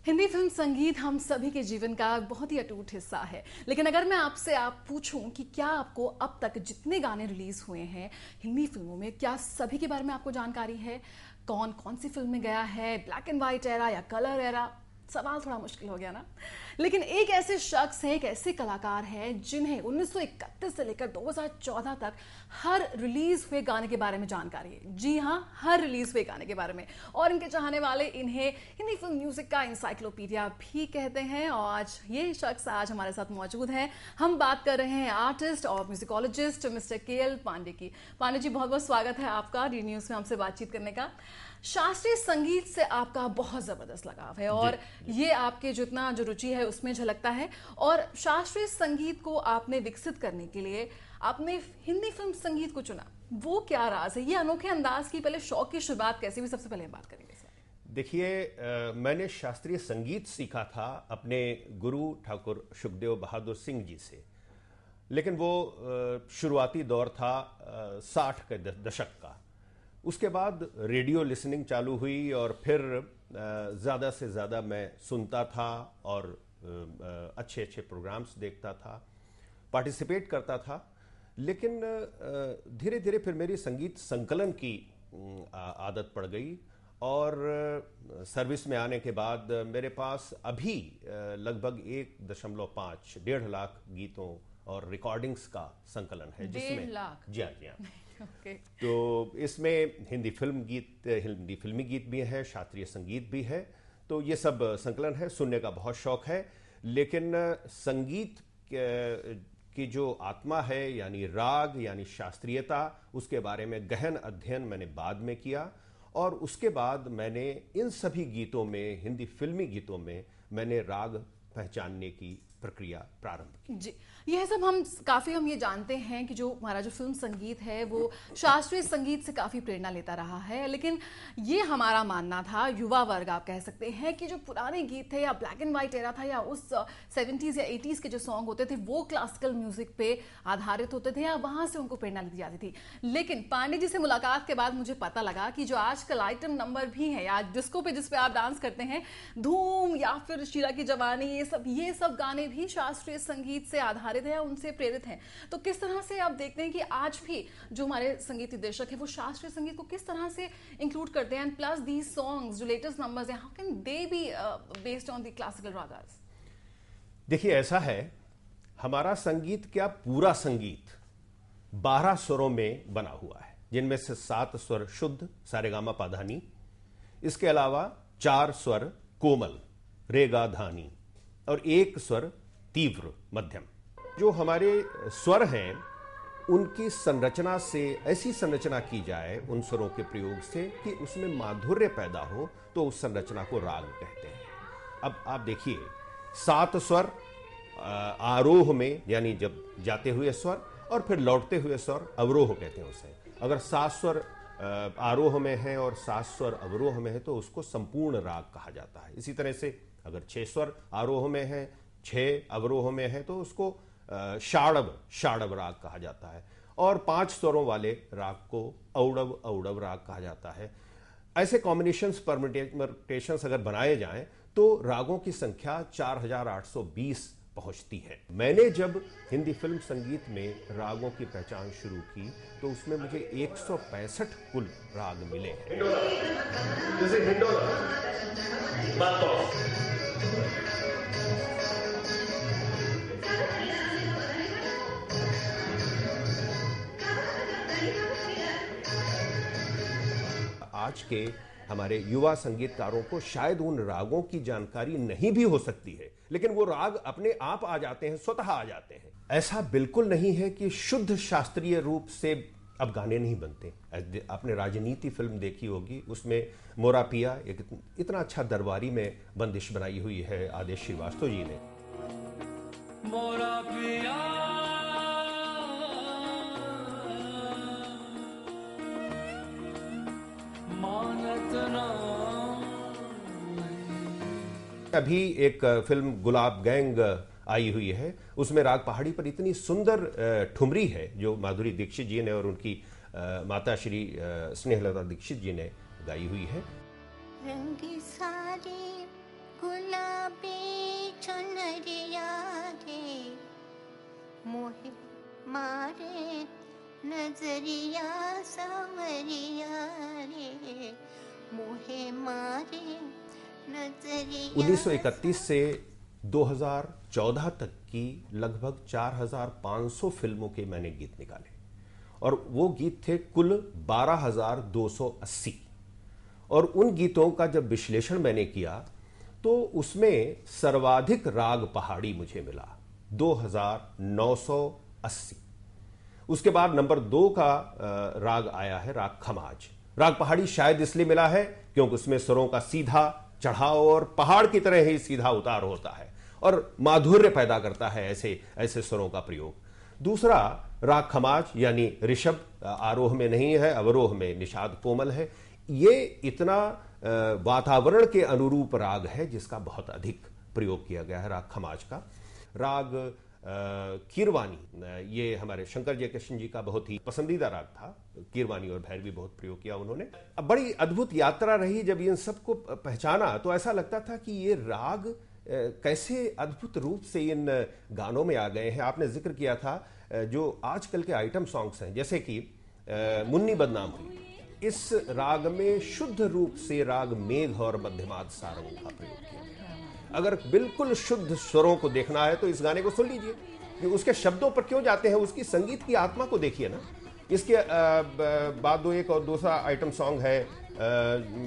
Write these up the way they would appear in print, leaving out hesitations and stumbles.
Hindi film संगीत हम सभी के जीवन का बहुत ही अटूट हिस्सा है। लेकिन अगर मैं आपसे पूछूं कि क्या आपको अब तक जितने गाने रिलीज हुए हैं हिंदी फिल्मों में, क्या सभी के बारे में आपको जानकारी है? कौन कौन सी फिल्म में गया है, ब्लैक एंड व्हाइट एरा या कलर एरा? सवाल थोड़ा मुश्किल हो गया ना। लेकिन एक ऐसे शख्स हैं, एक ऐसे कलाकार हैं जिन्हें 1931 से लेकर 2014 तक हर रिलीज हुए गाने के बारे में जानकारी है। जी हाँ, हर रिलीज हुए गाने के बारे में। और इनके चाहने वाले इन्हें हिंदी फिल्म म्यूजिक का इंसाइक्लोपीडिया भी कहते हैं। और आज ये शख्स हमारे साथ मौजूद है। हम बात कर रहे हैं आर्टिस्ट और म्यूजिकोलॉजिस्ट मिस्टर KL पांडे की। पांडे जी, बहुत बहुत स्वागत है आपका डी न्यूज में हमसे बातचीत करने का। शास्त्रीय संगीत से आपका बहुत जबरदस्त लगाव है और ये आपके जितना जो रुचि है उसमें झलकता है। और शास्त्रीय संगीत को आपने विकसित करने के लिए आपने हिंदी फिल्म संगीत को चुना, वो क्या राज है? ये अनोखे अंदाज की पहले शौक की शुरुआत कैसे हुई, सबसे पहले बात करेंगे सर। देखिए, मैंने शास्त्रीय संगीत सीखा था अपने गुरु ठाकुर सुखदेव बहादुर सिंह जी से। लेकिन वो शुरुआती दौर था 60 के दशक का। उसके बाद रेडियो लिसनिंग चालू हुई और फिर ज़्यादा से ज़्यादा मैं सुनता था और अच्छे अच्छे प्रोग्राम्स देखता था, पार्टिसिपेट करता था। लेकिन धीरे धीरे फिर मेरी संगीत संकलन की आदत पड़ गई और सर्विस में आने के बाद मेरे पास अभी लगभग 1.5 डेढ़ लाख गीतों और रिकॉर्डिंग्स का संकलन है, जिसमें 1.5 लाख? जी हाँ okay. तो इसमें हिंदी फिल्मी गीत भी है, शास्त्रीय संगीत भी है। तो ये सब संकलन है, सुनने का बहुत शौक है। लेकिन संगीत की जो आत्मा है, यानी राग, यानी शास्त्रीयता, उसके बारे में गहन अध्ययन मैंने बाद में किया। और उसके बाद मैंने इन सभी गीतों में, हिंदी फिल्मी गीतों में, मैंने राग पहचानने की प्रक्रिया प्रारंभ की। जी, यह सब हम ये जानते हैं कि जो हमारा जो फिल्म संगीत है वो शास्त्रीय संगीत से काफी प्रेरणा लेता रहा है। लेकिन ये हमारा मानना था, युवा वर्ग आप कह सकते हैं, कि जो पुराने गीत थे या ब्लैक एंड व्हाइट एरा था या उस 70s या 80s के जो सॉन्ग होते थे वो क्लासिकल म्यूजिक पे आधारित होते थे या वहां से उनको प्रेरणा ली जाती थी। लेकिन पांडे जी से मुलाकात के बाद मुझे पता लगा कि जो आजकल आइटम नंबर भी है या डिस्को पे जिसपे आप डांस करते हैं, धूम या फिर शीला की जवानी, ये सब गाने भी शास्त्रीय संगीत से आधारित है, उनसे प्रेरित हैं। तो किस तरह से आप देखते हैं कि आज भी जो हमारे संगीत निर्देशक है वो शास्त्रीय संगीत को किस तरह से इंक्लूड करते हैं? एंड प्लस दीज सॉन्ग्स जो लेटेस्ट नंबर्स हैं, how can they be based on the classical ragas? देखिए, ऐसा है, हमारा संगीत क्या, पूरा संगीत 12 स्वरों में बना हुआ है, जिनमें से 7 स्वर शुद्ध सारेगामा पाधानी, इसके अलावा 4 स्वर कोमल रेगा धानी और 1 स्वर तीव्र मध्यम। जो हमारे स्वर हैं उनकी संरचना से ऐसी संरचना की जाए उन स्वरों के प्रयोग से कि उसमें माधुर्य पैदा हो, तो उस संरचना को राग कहते हैं। अब आप देखिए, 7 स्वर आरोह में, यानी जब जाते हुए स्वर, और फिर लौटते हुए स्वर अवरोह कहते हैं उसे। अगर 7 स्वर आरोह में है और 7 स्वर अवरोह में है तो उसको संपूर्ण राग कहा जाता है। इसी तरह से अगर 6 स्वर आरोह में है, 6 अवरोह में है, तो उसको षाडव राग कहा जाता है। और 5 स्वरों वाले राग को औडव राग कहा जाता है। ऐसे कॉम्बिनेशंस, परम्यूटेशंस अगर बनाए जाएं तो रागों की संख्या 4820 पहुंचती है। मैंने जब हिंदी फिल्म संगीत में रागों की पहचान शुरू की तो उसमें मुझे 165 कुल राग मिले हैं। आज के हमारे युवा संगीतकारों को शायद उन रागों की जानकारी नहीं भी हो सकती है, लेकिन वो राग अपने आप आ जाते हैं, स्वतः आ जाते हैं। ऐसा बिल्कुल नहीं है कि शुद्ध शास्त्रीय रूप से अब गाने नहीं बनते। आपने राजनीति फिल्म देखी होगी, उसमें मोरा पिया एक इतना अच्छा दरबारी में बंदिश बनाई हुई है आदेश श्रीवास्तव जी ने। मोरा पिया अभी एक फिल्म गुलाब गैंग आई हुई है, उसमें राग पहाड़ी पर इतनी सुंदर ठुमरी है जो माधुरी दीक्षित जी ने और उनकी माता श्री स्नेहलता दीक्षित जी ने गाई हुई है। रंगी सारे गुलाबी चुनरिया रे मोहे मारे नजरिया सावरिया रे मोहे मारे नजरिया। 1931 से 2014 तक की लगभग 4,500 फिल्मों के मैंने गीत निकाले और वो गीत थे कुल 12,280। और उन गीतों का जब विश्लेषण मैंने किया तो उसमें सर्वाधिक राग पहाड़ी मुझे मिला 2,980। उसके बाद नंबर 2 का राग आया है राग खमाज। राग पहाड़ी शायद इसलिए मिला है क्योंकि उसमें स्वरों का सीधा चढ़ाव और पहाड़ की तरह ही सीधा उतार होता है और माधुर्य पैदा करता है ऐसे ऐसे स्वरों का प्रयोग। दूसरा राग खमाज यानी ऋषभ, आरोह में नहीं है, अवरोह में निषाद कोमल है। ये इतना वातावरण के अनुरूप राग है जिसका बहुत अधिक प्रयोग किया गया है राग खमाज का। राग कीरवानी, ये हमारे शंकर जयकिशन जी का बहुत ही पसंदीदा राग था। कीरवानी और भैरवी बहुत प्रयोग किया उन्होंने। अब बड़ी अद्भुत यात्रा रही। जब इन सबको पहचाना तो ऐसा लगता था कि ये राग कैसे अद्भुत रूप से इन गानों में आ गए हैं। आपने जिक्र किया था जो आजकल के आइटम सॉन्ग्स हैं, जैसे कि मुन्नी बदनाम हुई, इस राग में शुद्ध रूप से राग मेघ और मध्यमाद सारंग का प्रयोग किया गया। अगर बिल्कुल शुद्ध स्वरों को देखना है तो इस गाने को सुन लीजिए कि उसके शब्दों पर क्यों जाते हैं, उसकी संगीत की आत्मा को देखिए ना। इसके बाद दो एक और दूसरा आइटम सॉन्ग है,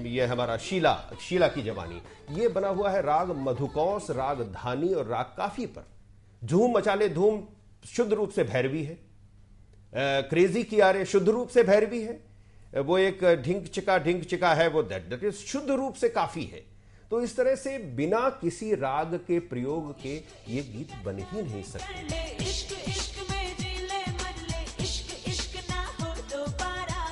ये हमारा शीला की जवानी। ये बना हुआ है राग मधुकौंस, राग धानी और राग काफी पर। झूम मचाले धूम शुद्ध रूप से भैरवी है। क्रेजी कियारे शुद्ध रूप से भैरवी है। वो एक ढिंक चिका है, वो दैट इज शुद्ध रूप से काफी है। तो इस तरह से बिना किसी राग के प्रयोग के ये गीत बन ही नहीं सकते। इश्क इश्क में जी ले मर ले, इश्क इश्क ना हो दोबारा,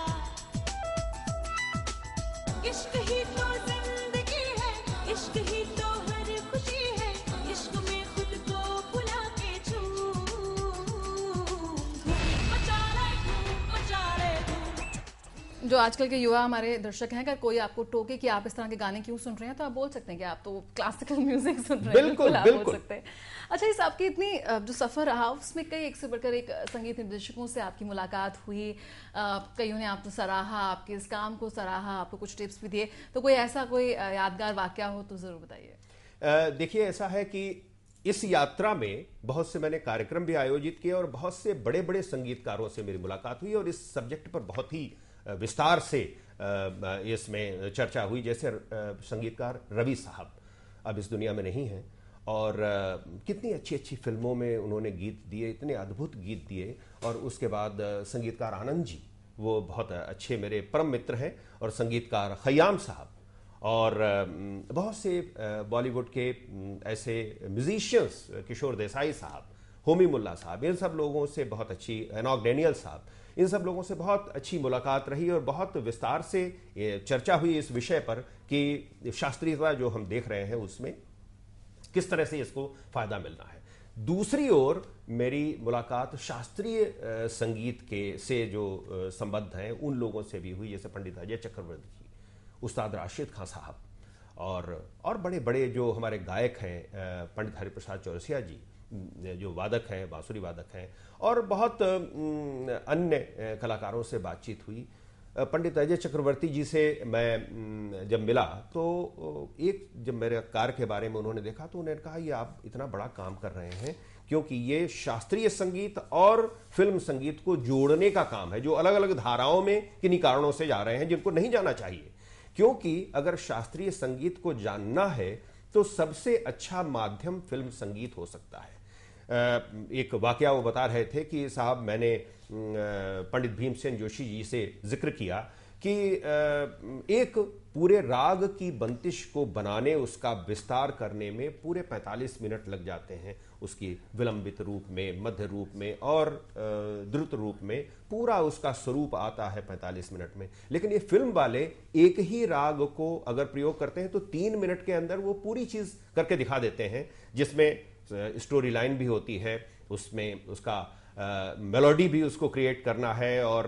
इश्क ही तो जिंदगी है, इश्क ही तो हर खुशी है, इश्क में खुद को भुला के मचा ले धूम। जो आजकल के युवा हमारे दर्शक हैं, अगर कोई आपको टोके कि आप इस तरह के गाने क्यों सुन रहे हैं तो आप बोल सकते हैं कि आप तो क्लासिकल म्यूजिक सुन रहे हैं। बिल्कुल, आप बिल्कुल। बोल सकते हैं। अच्छा, इस आपकी इतनी जो सफर रहा उसमें कई एक से बढ़कर एक संगीत निर्देशकों से आपकी मुलाकात हुई, कईयों ने आपको सराहा, आपके इस काम को सराहा, आपको कुछ टिप्स भी दिए। तो कोई ऐसा कोई यादगार वाकया हो तो जरूर बताइए। देखिए, ऐसा है कि इस यात्रा में बहुत से मैंने कार्यक्रम भी आयोजित किए और बहुत से बड़े बड़े संगीतकारों से मेरी मुलाकात हुई और इस सब्जेक्ट पर बहुत ही विस्तार से इसमें चर्चा हुई। जैसे संगीतकार रवि साहब अब इस दुनिया में नहीं हैं और कितनी अच्छी अच्छी फिल्मों में उन्होंने गीत दिए, इतने अद्भुत गीत दिए। और उसके बाद संगीतकार आनंद जी, वो बहुत अच्छे मेरे परम मित्र हैं। और संगीतकार खयाम साहब और बहुत से बॉलीवुड के ऐसे म्यूजिशियंस, किशोर देसाई साहब, होमी मुल्ला साहब, इन सब लोगों से बहुत अच्छी, एनॉक डैनियल साहब, इन सब लोगों से बहुत अच्छी मुलाकात रही और बहुत विस्तार से चर्चा हुई इस विषय पर कि शास्त्रीयता जो हम देख रहे हैं उसमें किस तरह से इसको फायदा मिलना है। दूसरी ओर मेरी मुलाकात शास्त्रीय संगीत के से जो संबद्ध हैं उन लोगों से भी हुई, जैसे पंडित अजय चक्रवर्ती जी, उस्ताद राशिद खां साहब और बड़े बड़े जो हमारे गायक हैं, पंडित हरिप्रसाद चौरसिया जी जो वादक हैं, बांसुरी वादक हैं, और बहुत अन्य कलाकारों से बातचीत हुई। पंडित अजय चक्रवर्ती जी से मैं जब मिला तो एक जब मेरे कार्य के बारे में उन्होंने देखा तो उन्होंने कहा ये आप इतना बड़ा काम कर रहे हैं क्योंकि ये शास्त्रीय संगीत और फिल्म संगीत को जोड़ने का काम है, जो अलग अलग धाराओं में किन्हीं कारणों से जा रहे हैं जिनको नहीं जाना चाहिए। क्योंकि अगर शास्त्रीय संगीत को जानना है तो सबसे अच्छा माध्यम फिल्म संगीत हो सकता है। एक वाकया वो बता रहे थे कि साहब मैंने पंडित भीमसेन जोशी जी से जिक्र किया कि एक पूरे राग की बंदिश को बनाने, उसका विस्तार करने में पूरे 45 मिनट लग जाते हैं। उसकी विलंबित रूप में, मध्य रूप में और द्रुत रूप में पूरा उसका स्वरूप आता है 45 मिनट में। लेकिन ये फिल्म वाले एक ही राग को अगर प्रयोग करते हैं तो 3 मिनट के अंदर वो पूरी चीज करके दिखा देते हैं, जिसमें स्टोरी लाइन भी होती है, उसमें उसका मेलोडी भी उसको क्रिएट करना है और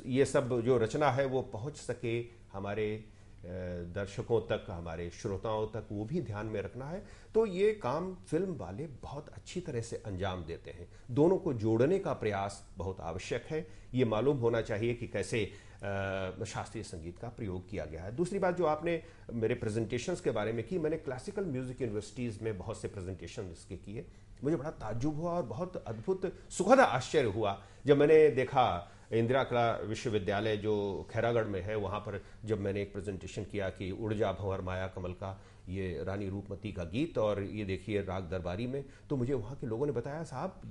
ये सब जो रचना है वो पहुंच सके हमारे दर्शकों तक, हमारे श्रोताओं तक वो भी ध्यान में रखना है। तो ये काम फिल्म वाले बहुत अच्छी तरह से अंजाम देते हैं। दोनों को जोड़ने का प्रयास बहुत आवश्यक है। ये मालूम होना चाहिए कि कैसे शास्त्रीय संगीत का प्रयोग किया गया है। दूसरी बात जो आपने मेरे प्रेजेंटेशंस के बारे में की, मैंने क्लासिकल म्यूजिक यूनिवर्सिटीज़ में बहुत से प्रेजेंटेशन इसके किए। मुझे बड़ा ताज्जुब हुआ और बहुत अद्भुत सुखद आश्चर्य हुआ जब मैंने देखा इंदिरा कला विश्वविद्यालय जो खैरागढ़ में है, वहाँ पर जब मैंने एक प्रेजेंटेशन किया कि उड़ जा भंवर माया कमल का ये रानी रूपमती का गीत और ये देखिए राग दरबारी में, तो मुझे वहाँ के लोगों ने बताया साहब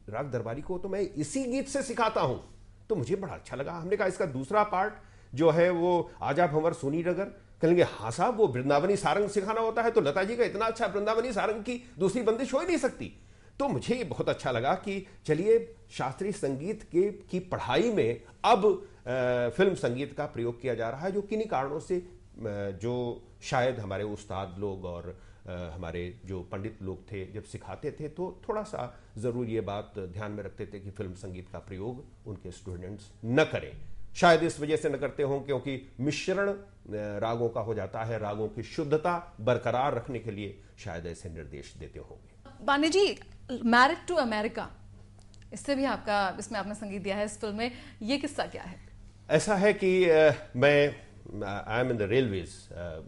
राग दरबारी को तो मैं इसी गीत से सिखाता हूँ। तो मुझे बड़ा अच्छा लगा। हमने कहा इसका दूसरा पार्ट जो है वो आजा भंवर सोनी डगर, कहेंगे हाँ साहब वो वृंदावनी सारंग सिखाना होता है, तो लता जी का इतना अच्छा वृंदावनी सारंग की दूसरी बंदिश हो ही नहीं सकती। तो मुझे ये बहुत अच्छा लगा कि चलिए शास्त्रीय संगीत की पढ़ाई में अब फिल्म संगीत का प्रयोग किया जा रहा है, जो किन्हीं कारणों से जो शायद हमारे उस्ताद लोग और हमारे जो पंडित लोग थे जब सिखाते थे तो थोड़ा सा ज़रूर ये बात ध्यान में रखते थे कि फिल्म संगीत का प्रयोग उनके स्टूडेंट्स न करें। शायद इस वजह से न करते हों क्योंकि मिश्रण रागों का हो जाता है, रागों की शुद्धता बरकरार रखने के लिए शायद ऐसे निर्देश देते होंगे। Pandey ji, married to America, इससे भी आपका, इसमें आपने संगीत दिया है इस फिल्म में, ये किस्सा क्या है? ऐसा है कि मैं I am in the railways,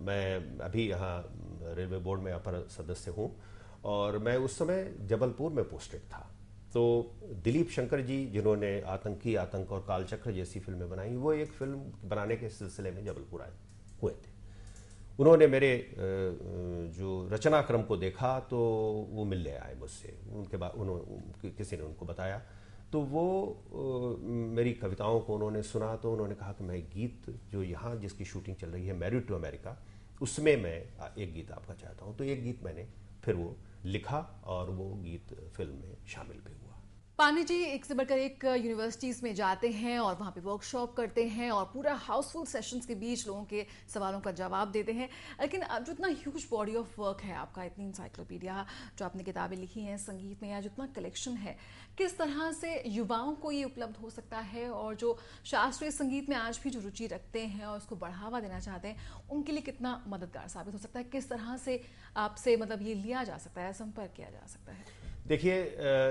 मैं अभी यहाँ रेलवे बोर्ड में अपर सदस्य हूँ और मैं उस समय जबलपुर में पोस्टेड था। तो दिलीप शंकर जी जिन्होंने आतंकी, आतंक और कालचक्र जैसी फिल्में बनाई, वो एक फिल्म बनाने के सिलसिले में जबलपुर आए हुए थे। उन्होंने मेरे जो रचनाक्रम को देखा तो वो मिलने आए मुझसे। उनके बाद किसी ने उनको बताया तो वो मेरी कविताओं को उन्होंने सुना तो उन्होंने कहा कि मैं गीत जो यहाँ जिसकी शूटिंग चल रही है मैरिड टू अमेरिका, उसमें मैं एक गीत आपका चाहता हूँ। तो एक गीत मैंने फिर वो लिखा और वो गीत फिल्म में शामिल भी हुआ। पांडे जी एक से बढ़कर एक यूनिवर्सिटीज़ में जाते हैं और वहाँ पे वर्कशॉप करते हैं और पूरा हाउसफुल सेशंस के बीच लोगों के सवालों का जवाब देते हैं। लेकिन अब जो इतना ह्यूज बॉडी ऑफ वर्क है आपका, इतनी इंसाइक्लोपीडिया जो आपने किताबें लिखी हैं संगीत में, या जितना कलेक्शन है, किस तरह से युवाओं को ये उपलब्ध हो सकता है और जो शास्त्रीय संगीत में आज भी जो रुचि रखते हैं और उसको बढ़ावा देना चाहते हैं उनके लिए कितना मददगार साबित हो सकता है? किस तरह से आपसे मतलब ये लिया जा सकता है, संपर्क किया जा सकता है? देखिए,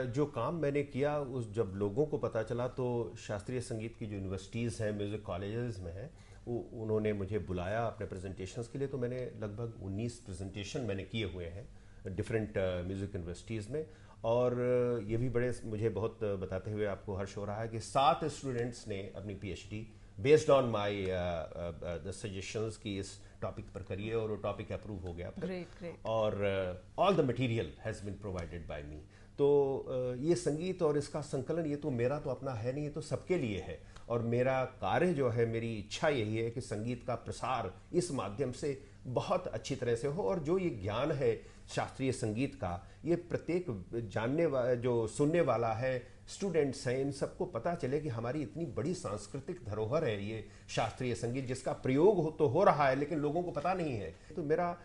जो काम मैंने किया उस जब लोगों को पता चला तो शास्त्रीय संगीत की जो यूनिवर्सिटीज़ हैं, म्यूज़िक कॉलेजेस में हैं, उन्होंने मुझे बुलाया अपने प्रेजेंटेशंस के लिए। तो मैंने लगभग 19 प्रेजेंटेशन मैंने किए हुए हैं डिफरेंट म्यूज़िक यूनिवर्सिटीज़ में। और ये भी बड़े मुझे बहुत बताते हुए आपको हर्ष हो रहा है कि 7 स्टूडेंट्स ने अपनी PhD based on my the suggestions की इस टॉपिक पर करिए और वो टॉपिक अप्रूव हो गया। ग्रेट। और all the material has been provided by me. तो ये संगीत और इसका संकलन ये तो मेरा तो अपना है नहीं, ये तो सबके लिए है। और मेरा कार्य जो है, मेरी इच्छा यही है कि संगीत का प्रसार इस माध्यम से बहुत अच्छी तरह से हो और जो ये ज्ञान है शास्त्रीय संगीत का, ये प्रत्येक जानने वाला, जो सुनने वाला है, स्टूडेंट्स हैं, इन सबको पता चले कि हमारी इतनी बड़ी सांस्कृतिक धरोहर है ये शास्त्रीय संगीत, जिसका प्रयोग तो हो रहा है लेकिन लोगों को पता नहीं है। तो मेरा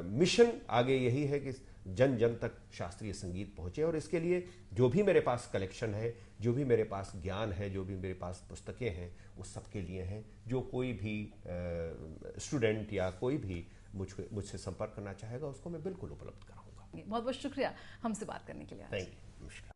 मिशन आगे यही है कि जन जन तक शास्त्रीय संगीत पहुँचे और इसके लिए जो भी मेरे पास कलेक्शन है, जो भी मेरे पास ज्ञान है, जो भी मेरे पास पुस्तकें हैं, वो सबके लिए हैं। जो कोई भी स्टूडेंट या कोई भी मुझसे संपर्क करना चाहेगा उसको मैं बिल्कुल उपलब्ध कराऊंगा। बहुत बहुत शुक्रिया हमसे बात करने के लिए। Thank you. नमस्कार।